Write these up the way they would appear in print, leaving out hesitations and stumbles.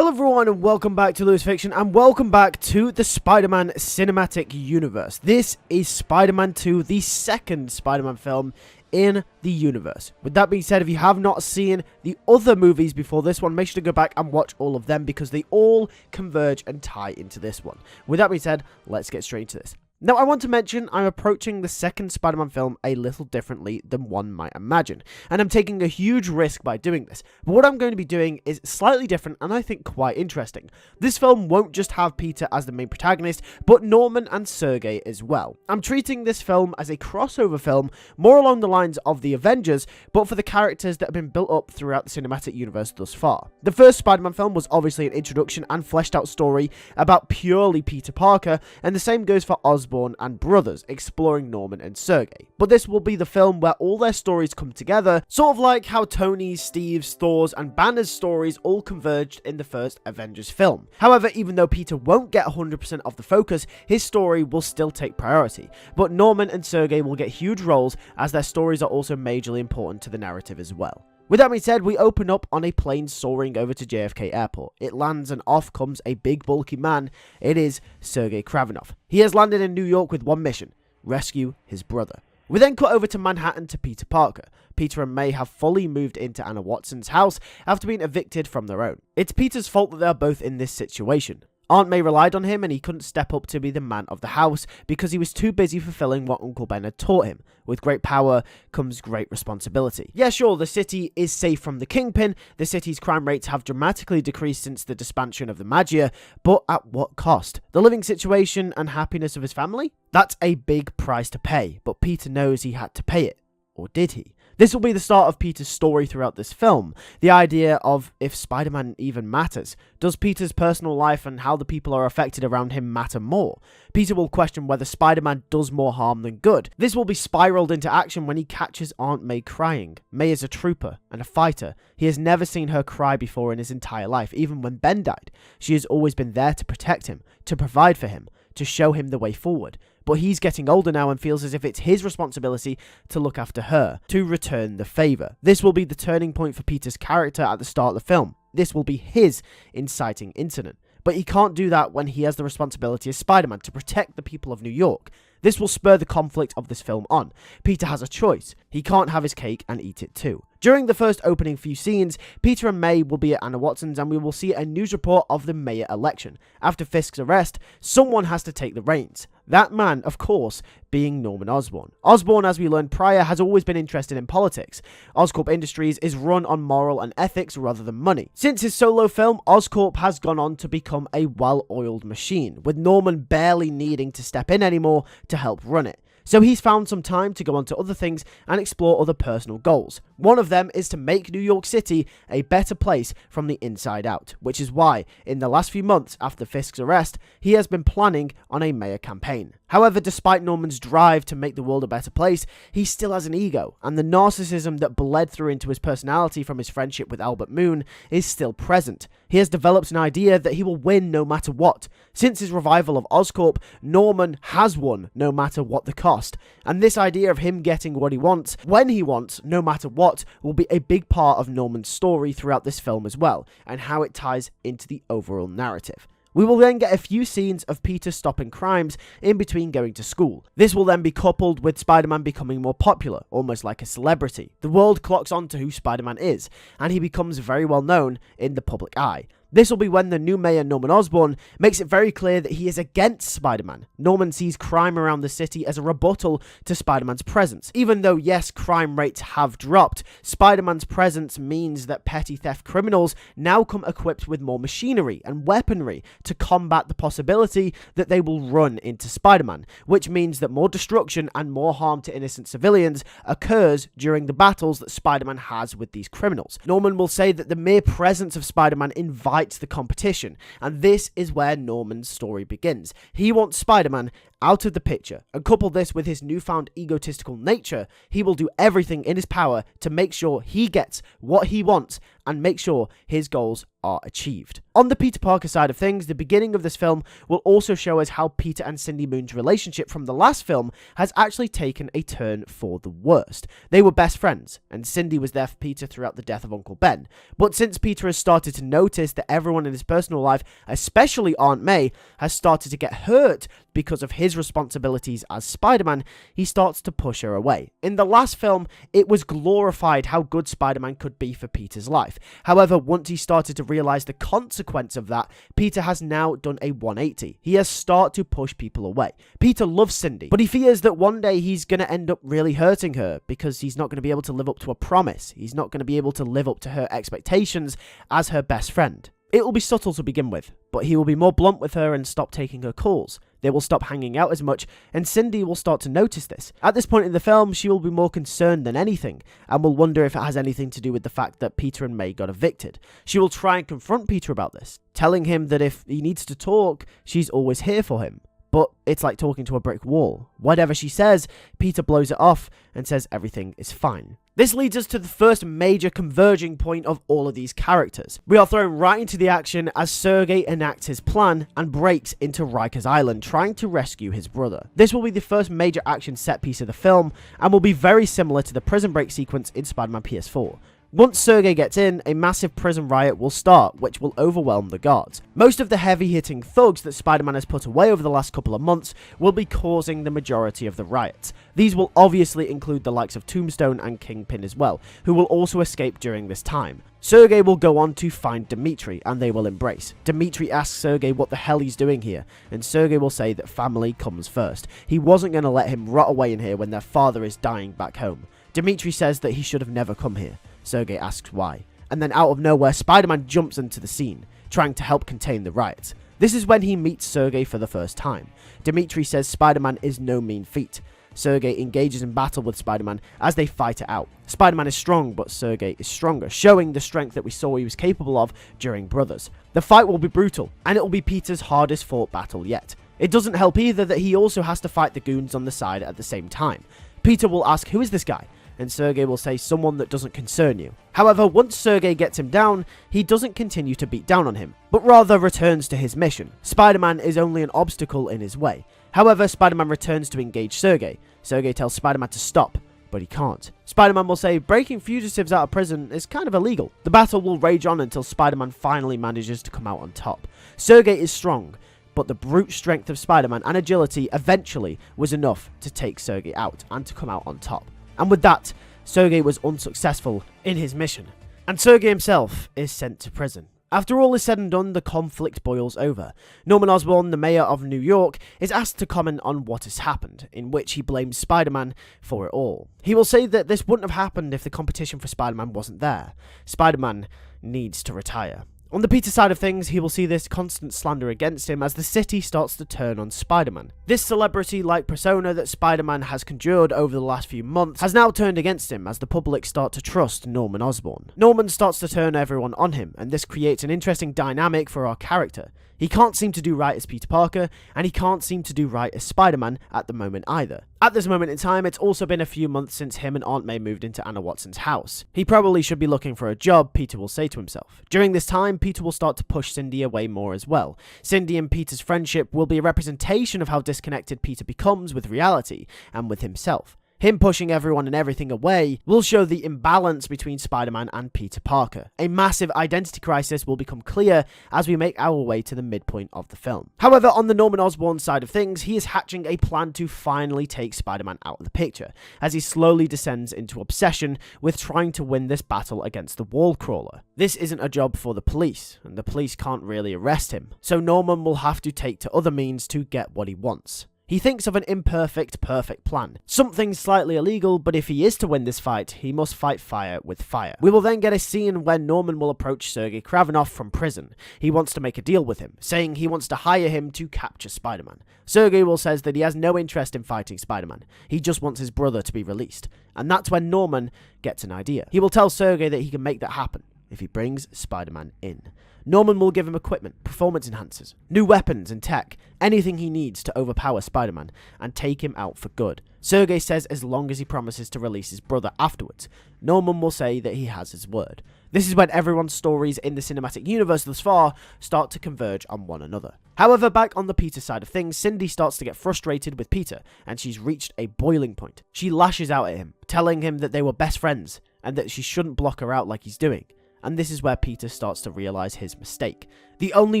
Hello everyone and welcome back to LewisFiction and welcome back to the Spider-Man cinematic universe. This is Spider-Man 2, the second Spider-Man film in the universe. With that being said, if you have not seen the other movies before this one, make sure to go back and watch all of them because they all converge and tie into this one. With that being said, let's get straight into this. Now, I want to mention I'm approaching the second Spider-Man film a little differently than one might imagine, and I'm taking a huge risk by doing this. But what I'm going to be doing is slightly different and I think quite interesting. This film won't just have Peter as the main protagonist, but Norman and Sergei as well. I'm treating this film as a crossover film, more along the lines of the Avengers, but for the characters that have been built up throughout the cinematic universe thus far. The first Spider-Man film was obviously an introduction and fleshed out story about purely Peter Parker, and the same goes for Osborne and brothers, exploring Norman and Sergei. But this will be the film where all their stories come together, sort of like how Tony's, Steve's, Thor's and Banner's stories all converged in the first Avengers film. However, even though Peter won't get 100% of the focus, his story will still take priority. But Norman and Sergei will get huge roles as their stories are also majorly important to the narrative as well. With that being said, we open up on a plane soaring over to JFK Airport. It lands and off comes a big bulky man. It is Sergei Kravinoff. He has landed in New York with one mission: rescue his brother. We then cut over to Manhattan to Peter Parker. Peter and May have fully moved into Anna Watson's house after being evicted from their own. It's Peter's fault that they are both in this situation. Aunt May relied on him and he couldn't step up to be the man of the house because he was too busy fulfilling what Uncle Ben had taught him. With great power comes great responsibility. Yeah, sure, the city is safe from the Kingpin, the city's crime rates have dramatically decreased since the expansion of the Magia, but at what cost? The living situation and happiness of his family? That's a big price to pay, but Peter knows he had to pay it. Or did he? This will be the start of Peter's story throughout this film. The idea of if Spider-Man even matters. Does Peter's personal life and how the people are affected around him matter more? Peter will question whether Spider-Man does more harm than good. This will be spiraled into action when he catches Aunt May crying. May is a trooper and a fighter. He has never seen her cry before in his entire life, even when Ben died. She has always been there to protect him, to provide for him, to show him the way forward. But he's getting older now and feels as if it's his responsibility to look after her, to return the favour. This will be the turning point for Peter's character at the start of the film. This will be his inciting incident. But he can't do that when he has the responsibility as Spider-Man to protect the people of New York. This will spur the conflict of this film on. Peter has a choice. He can't have his cake and eat it too. During the first opening few scenes, Peter and May will be at Anna Watson's and we will see a news report of the mayor election. After Fisk's arrest, someone has to take the reins. That man, of course, being Norman Osborn. Osborn, as we learned prior, has always been interested in politics. Oscorp Industries is run on moral and ethics rather than money. Since his solo film, Oscorp has gone on to become a well-oiled machine, with Norman barely needing to step in anymore to help run it. So he's found some time to go on to other things and explore other personal goals. One of them is to make New York City a better place from the inside out, which is why, in the last few months after Fisk's arrest, he has been planning on a mayor campaign. However, despite Norman's drive to make the world a better place, he still has an ego, and the narcissism that bled through into his personality from his friendship with Albert Moon is still present. He has developed an idea that he will win no matter what. Since his revival of Oscorp, Norman has won no matter what the cost, and this idea of him getting what he wants, when he wants, no matter what, will be a big part of Norman's story throughout this film as well, and how it ties into the overall narrative. We will then get a few scenes of Peter stopping crimes in between going to school. This will then be coupled with Spider-Man becoming more popular, almost like a celebrity. The world clocks on to who Spider-Man is, and he becomes very well known in the public eye. This will be when the new mayor, Norman Osborn, makes it very clear that he is against Spider-Man. Norman sees crime around the city as a rebuttal to Spider-Man's presence. Even though, yes, crime rates have dropped, Spider-Man's presence means that petty theft criminals now come equipped with more machinery and weaponry to combat the possibility that they will run into Spider-Man, which means that more destruction and more harm to innocent civilians occurs during the battles that Spider-Man has with these criminals. Norman will say that the mere presence of Spider-Man invites the competition, and this is where Norman's story begins. He wants Spider-Man out of the picture, and couple this with his newfound egotistical nature, he will do everything in his power to make sure he gets what he wants and make sure his goals are achieved. On the Peter Parker side of things, the beginning of this film will also show us how Peter and Cindy Moon's relationship from the last film has actually taken a turn for the worst. They were best friends, and Cindy was there for Peter throughout the death of Uncle Ben. But since Peter has started to notice that everyone in his personal life, especially Aunt May, has started to get hurt because of his responsibilities as Spider-Man, he starts to push her away. In the last film, it was glorified how good Spider-Man could be for Peter's life. However, once he started to realize the consequence of that, Peter has now done a 180. He has started to push people away. Peter loves Cindy, but he fears that one day he's going to end up really hurting her because he's not going to be able to live up to a promise. He's not going to be able to live up to her expectations as her best friend. It will be subtle to begin with, but he will be more blunt with her and stop taking her calls. They will stop hanging out as much, and Cindy will start to notice this. At this point in the film, she will be more concerned than anything, and will wonder if it has anything to do with the fact that Peter and May got evicted. She will try and confront Peter about this, telling him that if he needs to talk, she's always here for him. But it's like talking to a brick wall. Whatever she says, Peter blows it off and says everything is fine. This leads us to the first major converging point of all of these characters. We are thrown right into the action as Sergei enacts his plan and breaks into Rikers Island trying to rescue his brother. This will be the first major action set piece of the film and will be very similar to the prison break sequence in Spider-Man PS4. Once Sergei gets in, a massive prison riot will start, which will overwhelm the guards. Most of the heavy-hitting thugs that Spider-Man has put away over the last couple of months will be causing the majority of the riots. These will obviously include the likes of Tombstone and Kingpin as well, who will also escape during this time. Sergei will go on to find Dmitri, and they will embrace. Dmitri asks Sergei what the hell he's doing here, and Sergei will say that family comes first. He wasn't going to let him rot away in here when their father is dying back home. Dmitri says that he should have never come here. Sergei asks why, and then out of nowhere, Spider-Man jumps into the scene, trying to help contain the riots. This is when he meets Sergei for the first time. Dmitri says Spider-Man is no mean feat. Sergei engages in battle with Spider-Man as they fight it out. Spider-Man is strong, but Sergei is stronger, showing the strength that we saw he was capable of during Brothers. The fight will be brutal, and it will be Peter's hardest fought battle yet. It doesn't help either that he also has to fight the goons on the side at the same time. Peter will ask, "Who is this guy?" and Sergei will say, "Someone that doesn't concern you." However, once Sergei gets him down, he doesn't continue to beat down on him, but rather returns to his mission. Spider-Man is only an obstacle in his way. However, Spider-Man returns to engage Sergei. Sergei tells Spider-Man to stop, but he can't. Spider-Man will say breaking fugitives out of prison is kind of illegal. The battle will rage on until Spider-Man finally manages to come out on top. Sergei is strong, but the brute strength of Spider-Man and agility eventually was enough to take Sergei out and to come out on top. And with that, Sergei was unsuccessful in his mission, and Sergei himself is sent to prison. After all is said and done, the conflict boils over. Norman Osborne, the mayor of New York, is asked to comment on what has happened, in which he blames Spider-Man for it all. He will say that this wouldn't have happened if the competition for Spider-Man wasn't there. Spider-Man needs to retire. On the Peter side of things, he will see this constant slander against him as the city starts to turn on Spider-Man. This celebrity-like persona that Spider-Man has conjured over the last few months has now turned against him as the public start to trust Norman Osborn. Norman starts to turn everyone on him, and this creates an interesting dynamic for our character. He can't seem to do right as Peter Parker, and he can't seem to do right as Spider-Man at the moment either. At this moment in time, it's also been a few months since him and Aunt May moved into Anna Watson's house. He probably should be looking for a job, Peter will say to himself. During this time, Peter will start to push Cindy away more as well. Cindy and Peter's friendship will be a representation of how disconnected Peter becomes with reality and with himself. Him pushing everyone and everything away will show the imbalance between Spider-Man and Peter Parker. A massive identity crisis will become clear as we make our way to the midpoint of the film. However, on the Norman Osborn side of things, he is hatching a plan to finally take Spider-Man out of the picture, as he slowly descends into obsession with trying to win this battle against the wall crawler. This isn't a job for the police, and the police can't really arrest him, so Norman will have to take to other means to get what he wants. He thinks of an imperfect, perfect plan. Something slightly illegal, but if he is to win this fight, he must fight fire with fire. We will then get a scene where Norman will approach Sergei Kravinoff from prison. He wants to make a deal with him, saying he wants to hire him to capture Spider-Man. Sergei will says that he has no interest in fighting Spider-Man. He just wants his brother to be released. And that's when Norman gets an idea. He will tell Sergei that he can make that happen if he brings Spider-Man in. Norman will give him equipment, performance enhancers, new weapons and tech, anything he needs to overpower Spider-Man and take him out for good. Sergei says as long as he promises to release his brother afterwards. Norman will say that he has his word. This is when everyone's stories in the cinematic universe thus far start to converge on one another. However, back on the Peter side of things, Cindy starts to get frustrated with Peter, and she's reached a boiling point. She lashes out at him, telling him that they were best friends, and that she shouldn't block her out like he's doing. And this is where Peter starts to realize his mistake. The only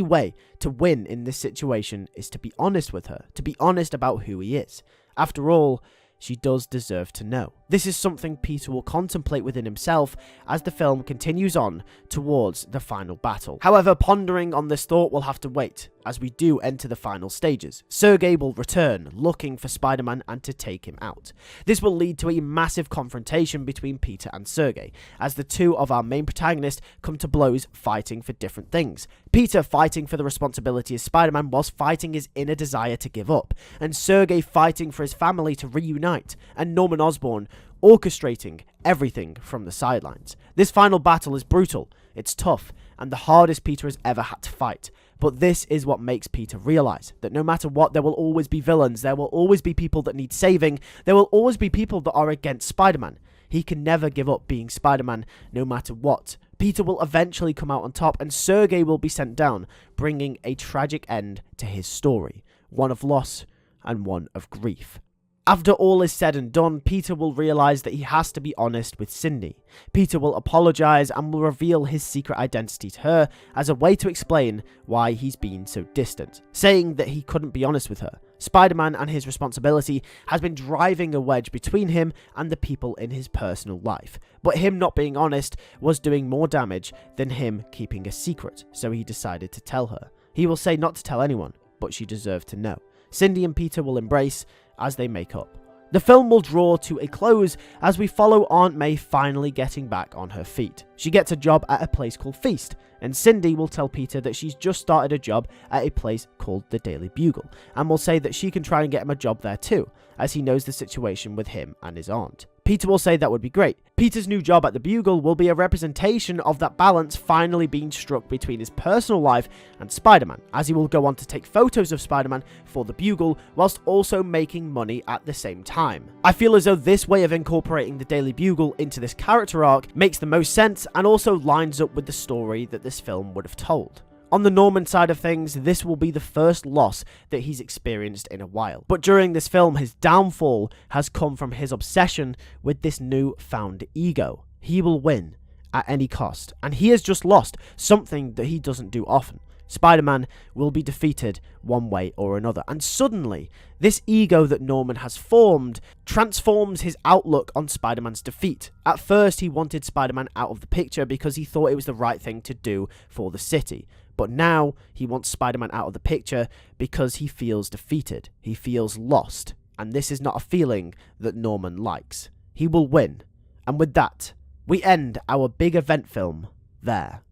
way to win in this situation is to be honest with her, to be honest about who he is. After all, she does deserve to know. This is something Peter will contemplate within himself as the film continues on towards the final battle. However, pondering on this thought will have to wait, as we do enter the final stages. Sergei will return, looking for Spider-Man and to take him out. This will lead to a massive confrontation between Peter and Sergei, as the two of our main protagonists come to blows fighting for different things. Peter fighting for the responsibility as Spider-Man whilst fighting his inner desire to give up, and Sergei fighting for his family to reunite, and Norman Osborn orchestrating everything from the sidelines. This final battle is brutal, it's tough, and the hardest Peter has ever had to fight. But this is what makes Peter realize that no matter what, there will always be villains, there will always be people that need saving, there will always be people that are against Spider-Man. He can never give up being Spider-Man, no matter what. Peter will eventually come out on top, and Sergei will be sent down, bringing a tragic end to his story. One of loss and one of grief. After all is said and done, Peter will realize that he has to be honest with Cindy. Peter will apologize and will reveal his secret identity to her as a way to explain why he's been so distant, saying that he couldn't be honest with her. Spider-Man and his responsibility has been driving a wedge between him and the people in his personal life, but him not being honest was doing more damage than him keeping a secret, so he decided to tell her. He will say not to tell anyone, but she deserved to know. Cindy and Peter will embrace as they make up. The film will draw to a close as we follow Aunt May finally getting back on her feet. She gets a job at a place called Feast, and Cindy will tell Peter that she's just started a job at a place called the Daily Bugle, and will say that she can try and get him a job there too, as he knows the situation with him and his aunt. Peter will say that would be great. Peter's new job at the Bugle will be a representation of that balance finally being struck between his personal life and Spider-Man, as he will go on to take photos of Spider-Man for the Bugle whilst also making money at the same time. I feel as though this way of incorporating the Daily Bugle into this character arc makes the most sense and also lines up with the story that this film would have told. On the Norman side of things, this will be the first loss that he's experienced in a while. But during this film, his downfall has come from his obsession with this new-found ego. He will win at any cost, and he has just lost something that he doesn't do often. Spider-Man will be defeated one way or another, and suddenly, this ego that Norman has formed transforms his outlook on Spider-Man's defeat. At first, he wanted Spider-Man out of the picture because he thought it was the right thing to do for the city. But now, he wants Spider-Man out of the picture because he feels defeated. He feels lost. And this is not a feeling that Norman likes. He will win. And with that, we end our big event film there.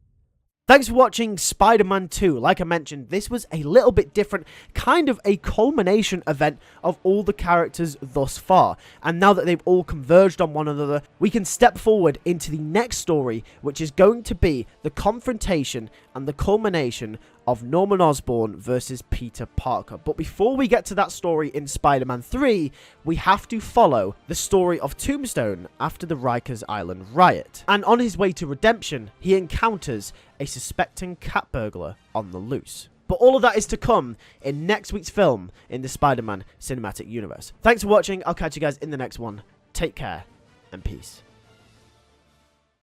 Thanks for watching Spider-Man 2. Like I mentioned, this was a little bit different, kind of a culmination event of all the characters thus far. And now that they've all converged on one another, we can step forward into the next story, which is going to be the confrontation and the culmination of Norman Osborn versus Peter Parker. But before we get to that story in Spider-Man 3, we have to follow the story of Tombstone after the Rikers Island riot. And on his way to redemption, he encounters a suspecting cat burglar on the loose. But all of that is to come in next week's film in the Spider-Man cinematic universe. Thanks for watching. I'll catch you guys in the next one. Take care and peace.